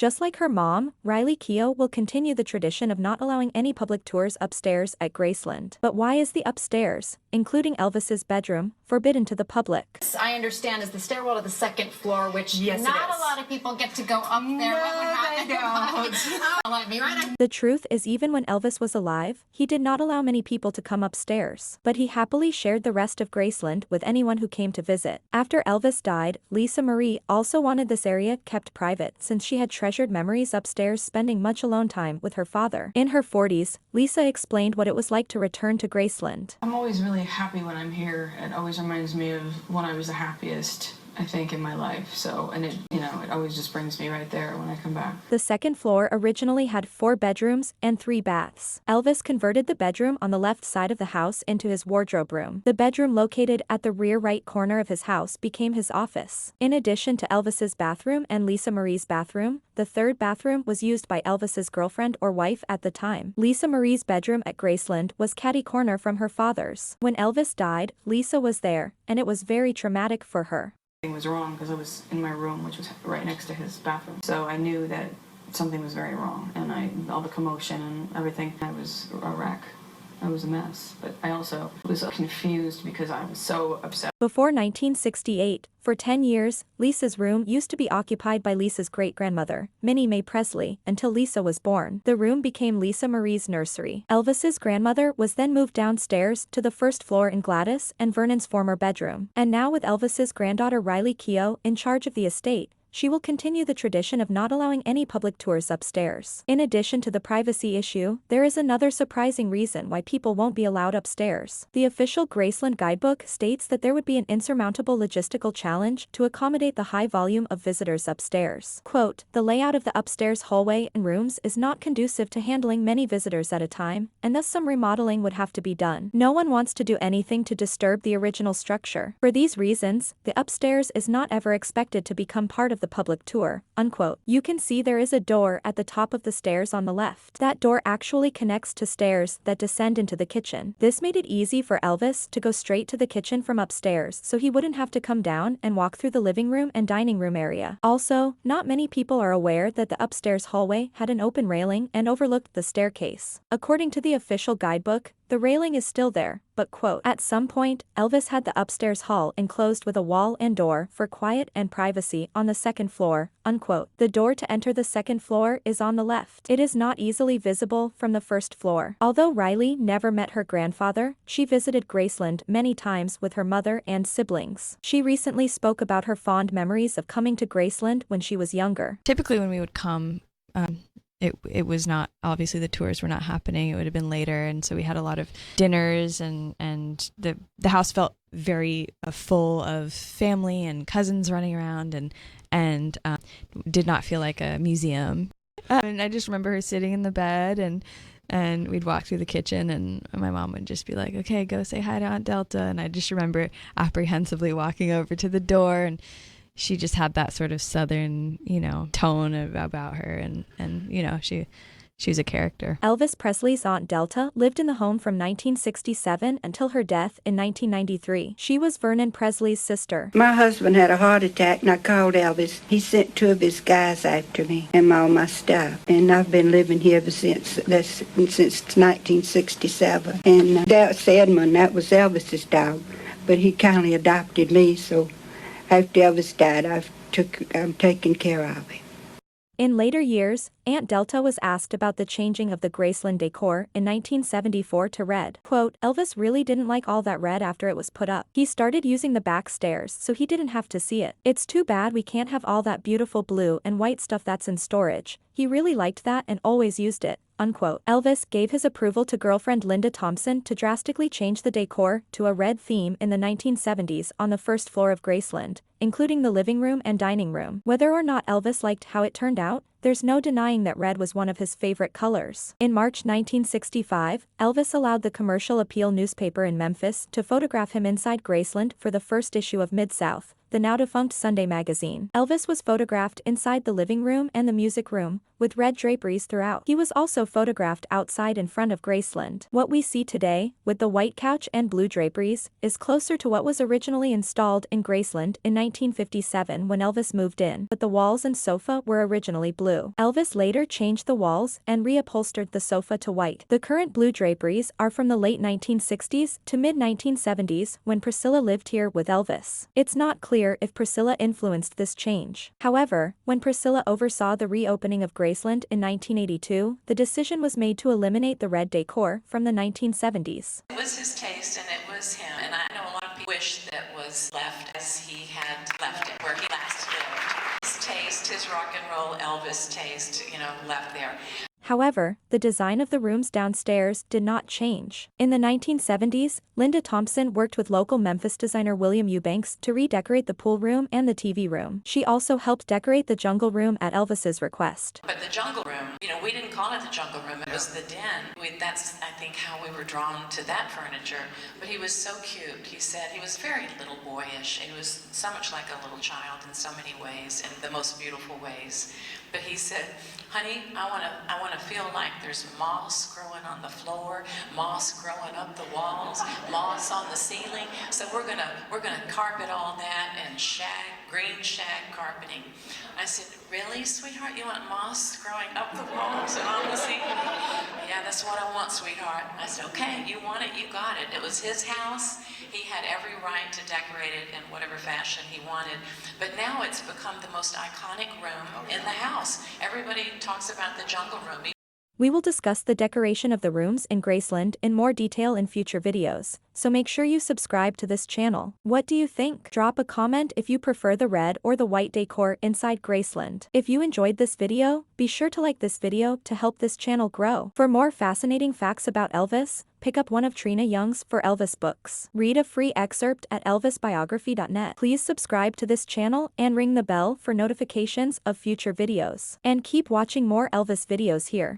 Just like her mom, Riley Keough will continue the tradition of not allowing any public tours upstairs at Graceland. But why is the upstairs, including Elvis's bedroom, forbidden to the public? I understand is the stairwell to the second floor, which Yes, not a lot of people get to go up there. What would happen? Let me right. The truth is, even when Elvis was alive, he did not allow many people to come upstairs, but he happily shared the rest of Graceland with anyone who came to visit. After Elvis died, Lisa Marie also wanted this area kept private since she had treasured memories upstairs spending much alone time with her father. In her 40s, Lisa explained what it was like to return to Graceland. I'm always really happy when I'm here. It always reminds me of when I was the happiest, I think, in my life. So, and it always just brings me right there when I come back. The second floor originally had 4 bedrooms and 3 baths. Elvis converted the bedroom on the left side of the house into his wardrobe room. The bedroom located at the rear right corner of his house became his office. In addition to Elvis's bathroom and Lisa Marie's bathroom, the third bathroom was used by Elvis's girlfriend or wife at the time. Lisa Marie's bedroom at Graceland was catty corner from her father's. When Elvis died, Lisa was there, and it was very traumatic for her. Something was wrong because I was in my room, which was right next to his bathroom. So I knew that something was very wrong, and all the commotion and everything, I was a wreck. I was a mess, but I also was confused because I was so upset. Before 1968, for 10 years, Lisa's room used to be occupied by Lisa's great-grandmother, Minnie Mae Presley, until Lisa was born. The room became Lisa Marie's nursery. Elvis's grandmother was then moved downstairs to the first floor in Gladys and Vernon's former bedroom. And now with Elvis's granddaughter Riley Keough in charge of the estate, she will continue the tradition of not allowing any public tours upstairs. In addition to the privacy issue, there is another surprising reason why people won't be allowed upstairs. The official Graceland guidebook states that there would be an insurmountable logistical challenge to accommodate the high volume of visitors upstairs. Quote, "The layout of the upstairs hallway and rooms is not conducive to handling many visitors at a time, and thus some remodeling would have to be done. No one wants to do anything to disturb the original structure. For these reasons, the upstairs is not ever expected to become part of the public tour," unquote. You can see there is a door at the top of the stairs on the left. That door actually connects to stairs that descend into the kitchen. This made it easy for Elvis to go straight to the kitchen from upstairs, so he wouldn't have to come down and walk through the living room and dining room area. Also, not many people are aware that the upstairs hallway had an open railing and overlooked the staircase. According to the official guidebook, the railing is still there, but quote, "At some point, Elvis had the upstairs hall enclosed with a wall and door for quiet and privacy on the second floor," unquote. The door to enter the second floor is on the left. It is not easily visible from the first floor. Although Riley never met her grandfather, she visited Graceland many times with her mother and siblings. She recently spoke about her fond memories of coming to Graceland when she was younger. Typically when we would come, it was not, obviously the tours were not happening. It would have been later, and so we had a lot of dinners, and the house felt very full of family and cousins running around, and did not feel like a museum. And I just remember her sitting in the bed, and we'd walk through the kitchen, and my mom would just be like, "Okay, go say hi to Aunt Delta," and I just remember apprehensively walking over to the door, and she just had that sort of southern, tone about her, and she was a character. Elvis Presley's Aunt Delta lived in the home from 1967 until her death in 1993. She was Vernon Presley's sister. My husband had a heart attack, and I called Elvis. He sent 2 of his guys after me and all my stuff. And I've been living here ever since. That's since 1967. And that's Edmund. That was Elvis's dog, but he kindly adopted me. So after Elvis died, I'm taking care of him. In later years, Aunt Delta was asked about the changing of the Graceland decor in 1974 to red. Quote, "Elvis really didn't like all that red after it was put up. He started using the back stairs so he didn't have to see it. It's too bad we can't have all that beautiful blue and white stuff that's in storage. He really liked that and always used it," unquote. Elvis gave his approval to girlfriend Linda Thompson to drastically change the decor to a red theme in the 1970s on the first floor of Graceland, including the living room and dining room. Whether or not Elvis liked how it turned out, there's no denying that red was one of his favorite colors. In March 1965, Elvis allowed the Commercial Appeal newspaper in Memphis to photograph him inside Graceland for the first issue of Mid-South, the now-defunct Sunday magazine. Elvis was photographed inside the living room and the music room, with red draperies throughout. He was also photographed outside in front of Graceland. What we see today, with the white couch and blue draperies, is closer to what was originally installed in Graceland in 1957 when Elvis moved in, but the walls and sofa were originally blue. Elvis later changed the walls and reupholstered the sofa to white. The current blue draperies are from the late 1960s to mid-1970s when Priscilla lived here with Elvis. It's not clear if Priscilla influenced this change. However, when Priscilla oversaw the reopening of Graceland in 1982, the decision was made to eliminate the red decor from the 1970s. It was his taste and it was him, and I know a lot of people wish that was left as he had left it, where he last lived. His taste, his rock and roll Elvis taste, left there. However, the design of the rooms downstairs did not change. In the 1970s, Linda Thompson worked with local Memphis designer William Eubanks to redecorate the pool room and the TV room. She also helped decorate the jungle room at Elvis's request. But the jungle room, we didn't call it the jungle room, it was the den. That's, I think, how we were drawn to that furniture. But he was so cute. He said he was very little boyish. He was so much like a little child in so many ways, in the most beautiful ways. But he said, honey, I want to feel like there's moss growing on the floor, moss growing up the walls, moss on the ceiling. So we're gonna carpet all that and green shag carpeting. I said, really, sweetheart? You want moss growing up the walls and on the ceiling? Yeah, that's what I want, sweetheart. I said, okay, you want it, you got it. It was his house. He had every right to decorate it in whatever fashion he wanted. But now it's become the most iconic room in the house. Everybody talks about the jungle room. We will discuss the decoration of the rooms in Graceland in more detail in future videos, so make sure you subscribe to this channel. What do you think? Drop a comment if you prefer the red or the white decor inside Graceland. If you enjoyed this video, be sure to like this video to help this channel grow. For more fascinating facts about Elvis, pick up one of Trina Young's For Elvis books. Read a free excerpt at elvisbiography.net. Please subscribe to this channel and ring the bell for notifications of future videos. And keep watching more Elvis videos here.